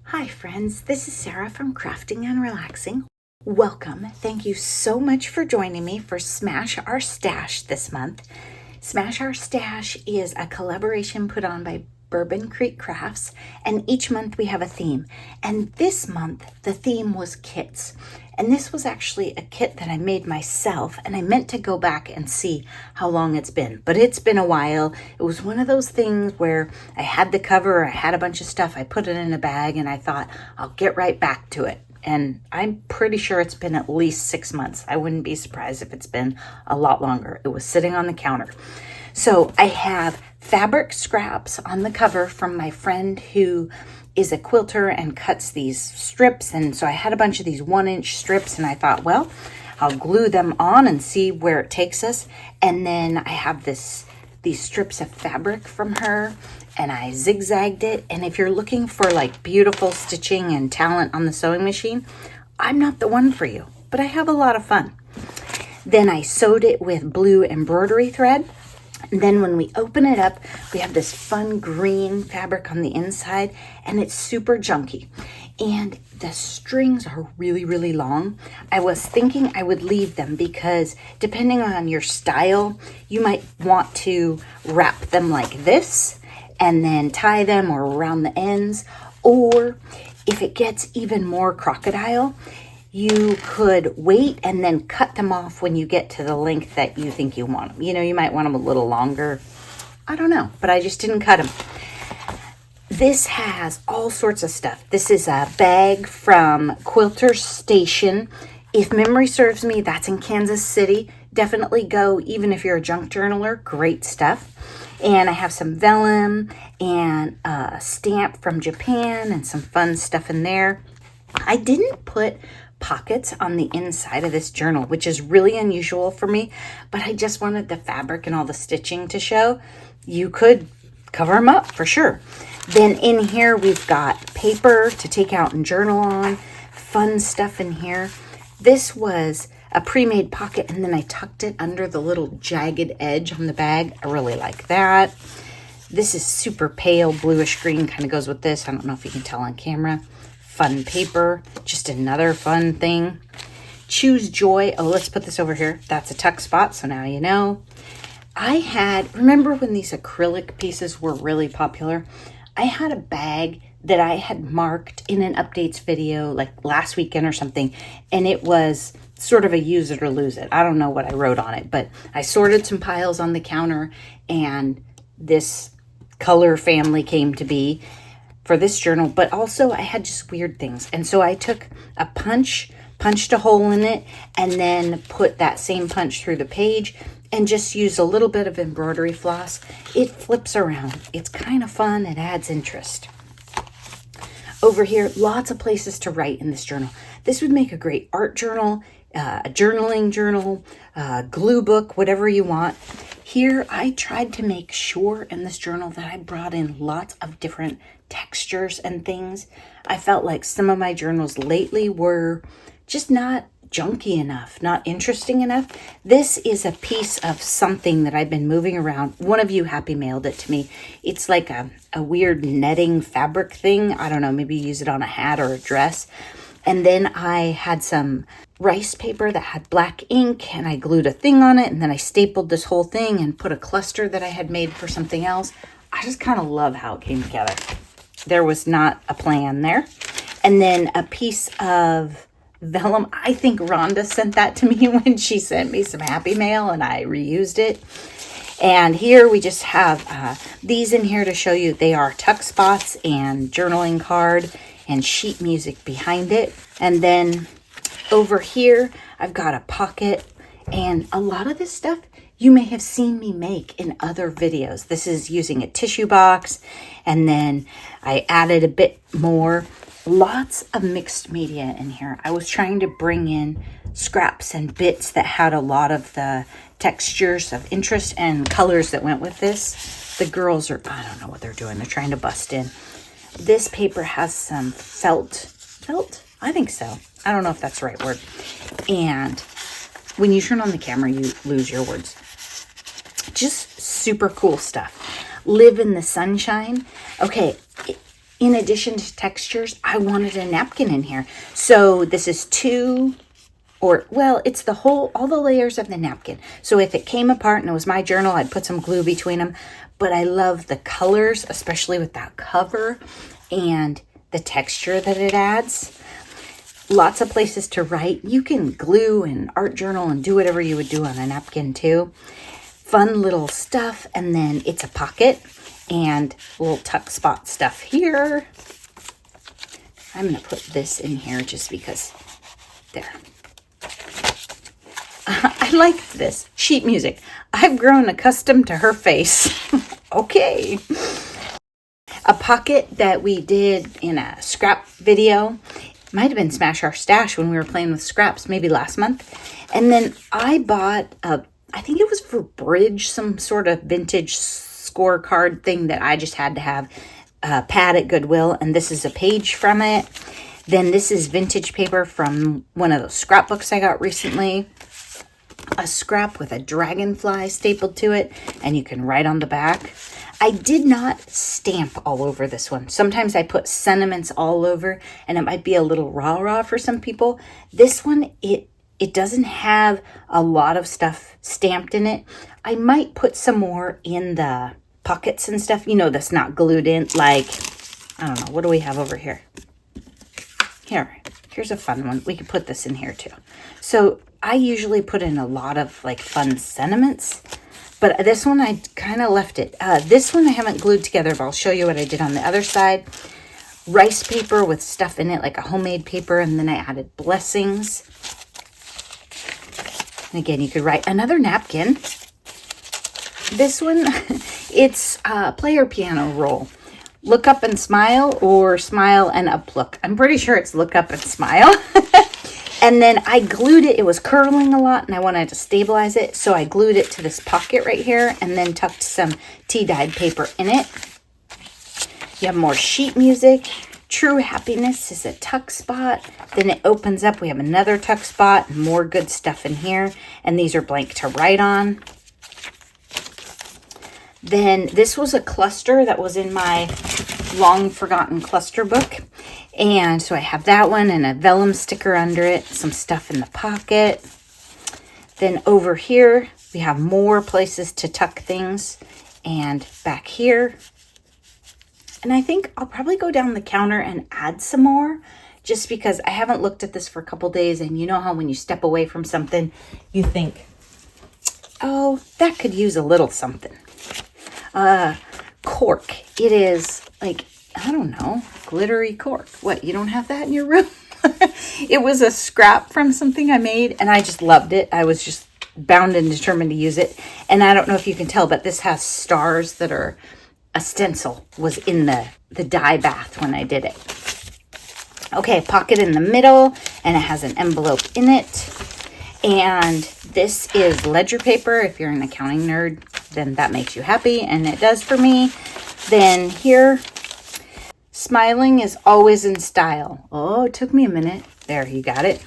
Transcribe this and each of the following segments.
Hi friends, this is Sarah from Crafting and Relaxing. Welcome. Thank you so much for joining me for Smash Our Stash this month. Smash Our Stash is a collaboration put on by Bourbon Creek Crafts, and each month we have a theme. And this month the theme was kits. And this was actually a kit that I made myself, and I meant to go back and see how long it's been. But it's been a while. It was one of those things where I had the cover, I had a bunch of stuff, I put it in a bag, and I thought, I'll get right back to it. And I'm pretty sure it's been at least 6 months. I wouldn't be surprised if it's been a lot longer. It was sitting on the counter. So I have fabric scraps on the cover from my friend who is a quilter and cuts these strips. And so I had a bunch of these 1-inch strips, and I thought, well, I'll glue them on and see where it takes us. And then I have these strips of fabric from her, and I zigzagged it. And if you're looking for like beautiful stitching and talent on the sewing machine, I'm not the one for you, but I have a lot of fun. Then I sewed it with blue embroidery thread. And then when we open it up, we have this fun green fabric on the inside, and it's super junky. And the strings are really, really long. I was thinking I would leave them because depending on your style, you might want to wrap them like this and then tie them or around the ends. Or if it gets even more crocodile, you could wait and then cut them off when you get to the length that you think you want them. You know, you might want them a little longer. I don't know, but I just didn't cut them. This has all sorts of stuff. This is a bag from Quilter Station. If memory serves me, that's in Kansas City. Definitely go, even if you're a junk journaler. Great stuff. And I have some vellum and a stamp from Japan and some fun stuff in there. I didn't put pockets on the inside of this journal, which is really unusual for me, but I just wanted the fabric and all the stitching to show. You could cover them up for sure. Then in here we've got paper to take out and journal on, fun stuff in here. This was a pre-made pocket, and then I tucked it under the little jagged edge on the bag. I really like that. This is super pale bluish green, kind of goes with this. I don't know if you can tell on camera. Fun paper, just another fun thing. Choose Joy. Oh, let's put this over here. That's a tuck spot, so now you know. Remember when these acrylic pieces were really popular? I had a bag that I had marked in an updates video like last weekend or something, and it was sort of a use it or lose it. I don't know what I wrote on it, but I sorted some piles on the counter, and this color family came to be for this journal, but also I had just weird things. And so I took a punched a hole in it, and then put that same punch through the page and just used a little bit of embroidery floss. It flips around. It's kind of fun. It adds interest. Over here, lots of places to write in this journal. This would make a great art journal, a journaling journal, glue book, whatever you want. Here, I tried to make sure in this journal that I brought in lots of different textures and things. I felt like some of my journals lately were just not junky enough, not interesting enough. This is a piece of something that I've been moving around. One of you happy mailed it to me. It's like a weird netting fabric thing. I don't know, maybe use it on a hat or a dress. And then I had some rice paper that had black ink, and I glued a thing on it, and then I stapled this whole thing and put a cluster that I had made for something else. I just kind of love how it came together. There was not a plan there. And then a piece of vellum. I think Rhonda sent that to me when she sent me some happy mail, and I reused it. And here we just have these in here to show you they are tuck spots and journaling card and sheet music behind it. And then over here, I've got a pocket, and a lot of this stuff you may have seen me make in other videos. This is using a tissue box, and then I added a bit more. Lots of mixed media in here. I was trying to bring in scraps and bits that had a lot of the textures of interest and colors that went with this. The girls are, I don't know what they're doing. They're trying to bust in. This paper has some felt? I think so. I don't know if that's the right word. And when you turn on the camera, you lose your words. Just super cool stuff. Live in the sunshine. Okay, in addition to textures, I wanted a napkin in here. So this is it's the all the layers of the napkin. So if it came apart and it was my journal, I'd put some glue between them. But I love the colors, especially with that cover and the texture that it adds. Lots of places to write. You can glue and art journal and do whatever you would do on a napkin too. Fun little stuff. And then it's a pocket and little tuck spot stuff here. I'm going to put this in here just because. There. I like this. Sheet music. I've grown accustomed to her face. Okay. A pocket that we did in a scrap video. Might have been Smash Our Stash when we were playing with scraps, maybe last month. And then I bought I think it was for bridge, some sort of vintage scorecard thing that I just had to have a pad at Goodwill. And this is a page from it. Then this is vintage paper from one of those scrapbooks I got recently. A scrap with a dragonfly stapled to it, and you can write on the back. I did not stamp all over this one. Sometimes I put sentiments all over, and it might be a little rah-rah for some people. This one, it doesn't have a lot of stuff stamped in it. I might put some more in the pockets and stuff, that's not glued in. Like, I don't know, what do we have over here? Here's a fun one. We could put this in here too. So I usually put in a lot of fun sentiments, but this one I kind of left it. This one I haven't glued together, but I'll show you what I did on the other side. Rice paper with stuff in it, like a homemade paper, and then I added blessings. And again, you could write another napkin. This one, it's a player piano roll. Look up and smile, or smile and up look. I'm pretty sure it's look up and smile. And then I glued it. It was curling a lot and I wanted to stabilize it. So I glued it to this pocket right here and then tucked some tea-dyed paper in it. You have more sheet music. True Happiness is a tuck spot. Then it opens up. We have another tuck spot and more good stuff in here. And these are blank to write on. Then this was a cluster that was in my long forgotten cluster book. And so I have that one and a vellum sticker under it, some stuff in the pocket. Then over here, we have more places to tuck things, and back here. And I think I'll probably go down the counter and add some more, just because I haven't looked at this for a couple days. And you know how when you step away from something, you think, oh, that could use a little something. Cork. It is like, I don't know, glittery cork. What, you don't have that in your room? It was a scrap from something I made, and I just loved it. I was just bound and determined to use it. And I don't know if you can tell, but this has stars that are a stencil was in the dye bath when I did it. Okay, pocket in the middle, and it has an envelope in it. And this is ledger paper. If you're an accounting nerd, then that makes you happy, and it does for me. Then here, smiling is always in style. Oh, it took me a minute. There, you got it.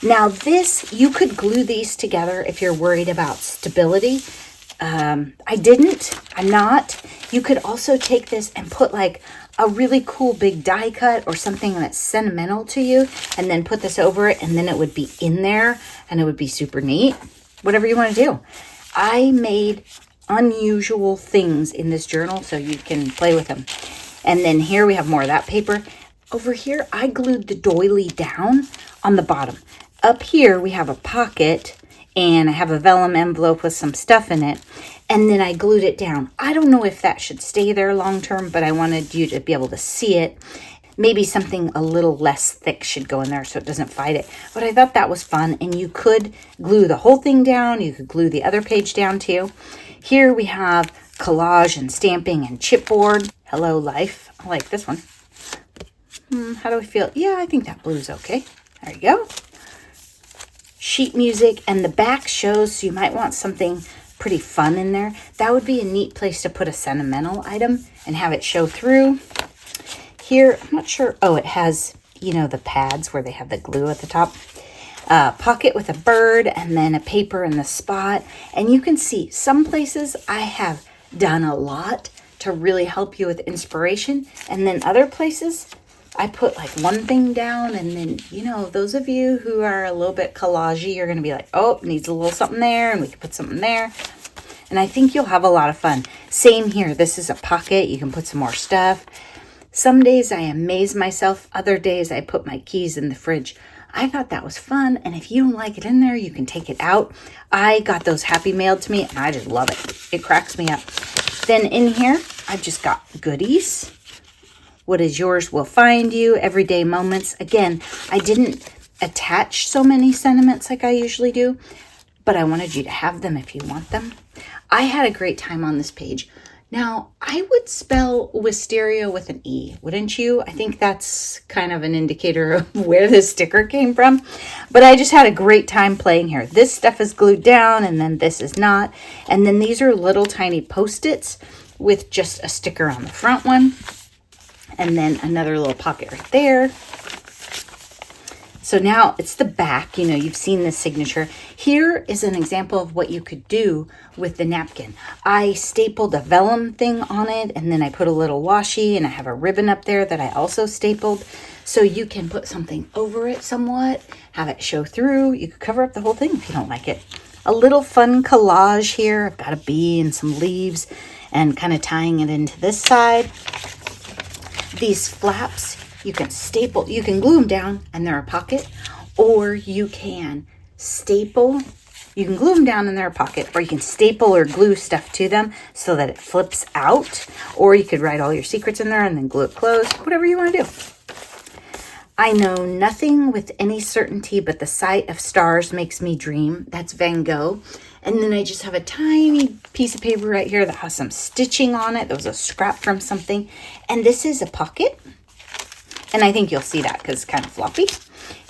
Now this, you could glue these together if you're worried about stability. I didn't. I'm not. You could also take this and put like a really cool big die cut or something that's sentimental to you, and then put this over it, and then it would be in there, and it would be super neat. Whatever you want to do. I made unusual things in this journal so you can play with them. And then here we have more of that paper. Over here, I glued the doily down on the bottom. Up here, we have a pocket, and I have a vellum envelope with some stuff in it. And then I glued it down. I don't know if that should stay there long term, but I wanted you to be able to see it. Maybe something a little less thick should go in there so it doesn't fight it. But I thought that was fun, and you could glue the whole thing down. You could glue the other page down too. Here we have collage and stamping and chipboard. Hello, life. I like this one. How do we feel? Yeah, I think that blue's okay. There you go. Sheet music, and the back shows, so you might want something pretty fun in there. That would be a neat place to put a sentimental item and have it show through. Here, I'm not sure. Oh, it has, you know, the pads where they have the glue at the top. Pocket with a bird, and then a paper in the spot. And you can see some places I have done a lot to really help you with inspiration. And then other places, I put like one thing down, and then, you know, those of you who are a little bit collagey, you're going to be like, oh, needs a little something there, and we can put something there. And I think you'll have a lot of fun. Same here. This is a pocket. You can put some more stuff. Some days I amaze myself. Other days I put my keys in the fridge. I thought that was fun. And if you don't like it in there, you can take it out. I got those happy mailed to me, and I just love it. It cracks me up. Then in here, I've just got goodies. What is yours will find you. Everyday moments. Again, I didn't attach so many sentiments like I usually do, but I wanted you to have them if you want them. I had a great time on this page. Now, I would spell wisteria with an E, wouldn't you? I think that's kind of an indicator of where this sticker came from. But I just had a great time playing here. This stuff is glued down, and then this is not. And then these are little tiny Post-its with just a sticker on the front one. And then another little pocket right there. So now it's the back. You know, you've seen the signature. Here is an example of what you could do with the napkin. I stapled a vellum thing on it, and then I put a little washi, and I have a ribbon up there that I also stapled. So you can put something over it somewhat, have it show through. You could cover up the whole thing if you don't like it. A little fun collage here. I've got a bee and some leaves and kind of tying it into this side. These flaps, you can staple, you can glue them down and they're a pocket, or you can staple, you can glue them down and they're a pocket, or you can staple or glue stuff to them so that it flips out, or you could write all your secrets in there and then glue it closed, whatever you want to do. I know nothing with any certainty, but the sight of stars makes me dream. That's Van Gogh. And then I just have a tiny piece of paper right here that has some stitching on it. That was a scrap from something. And this is a pocket. And I think you'll see that because it's kind of floppy.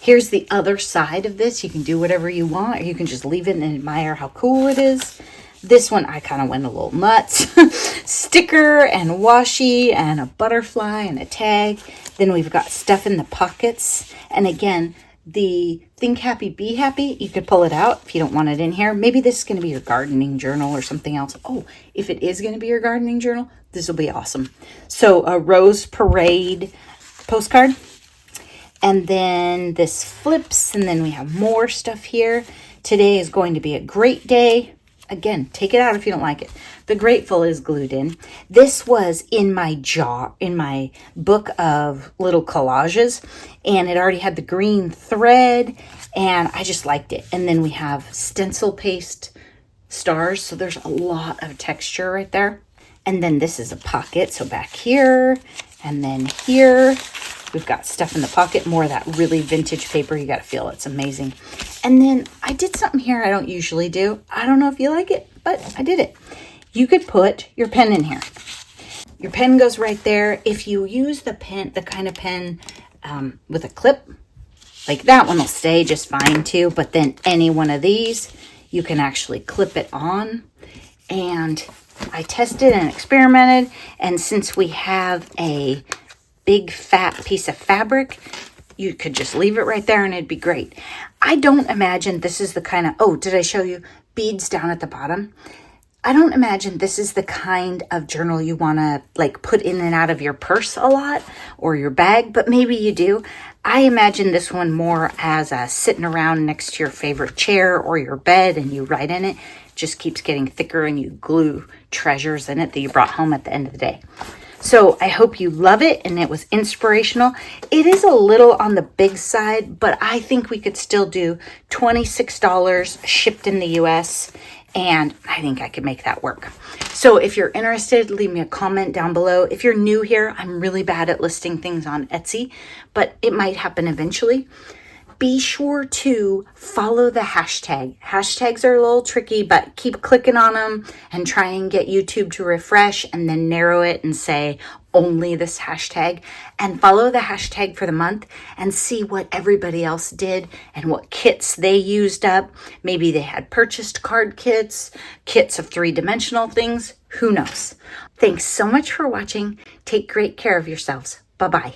Here's the other side of this. You can do whatever you want, or you can just leave it and admire how cool it is. This one, I kind of went a little nuts. Sticker and washi and a butterfly and a tag. Then we've got stuff in the pockets. And again, the Think Happy, Be Happy, you could pull it out if you don't want it in here. Maybe this is going to be your gardening journal or something else. Oh, if it is going to be your gardening journal, this will be awesome. So a Rose Parade postcard. And then this flips, and then we have more stuff here. Today is going to be a great day. Again, take it out if you don't like it. The grateful is glued in. This was in my jar, in my book of little collages, and it already had the green thread, and I just liked it. And then we have stencil paste stars, so there's a lot of texture right there. And then this is a pocket, so back here, and then here, we've got stuff in the pocket, more of that really vintage paper. You got to feel it's amazing. And then I did something here I don't usually do. I don't know if you like it, but I did it. You could put your pen in here. Your pen goes right there. If you use the pen, the kind of pen with a clip, like that one will stay just fine too. But then any one of these, you can actually clip it on. And I tested and experimented. And since we have a big fat piece of fabric, you could just leave it right there and it'd be great. I don't imagine this is the kind of, oh, did I show you beads down at the bottom? I don't imagine this is the kind of journal you want to like put in and out of your purse a lot or your bag, but maybe you do. I imagine this one more as a sitting around next to your favorite chair or your bed and you write in it. It just keeps getting thicker and you glue treasures in it that you brought home at the end of the day. So I hope you love it and it was inspirational. It is a little on the big side, but I think we could still do $26 shipped in the US, and I think I could make that work. So if you're interested, leave me a comment down below. If you're new here, I'm really bad at listing things on Etsy, but it might happen eventually. Be sure to follow the hashtag. Hashtags are a little tricky, but keep clicking on them and try and get YouTube to refresh and then narrow it and say only this hashtag, and follow the hashtag for the month and see what everybody else did and what kits they used up. Maybe they had purchased card kits, kits of 3-dimensional things. Who knows? Thanks so much for watching. Take great care of yourselves. Bye-bye.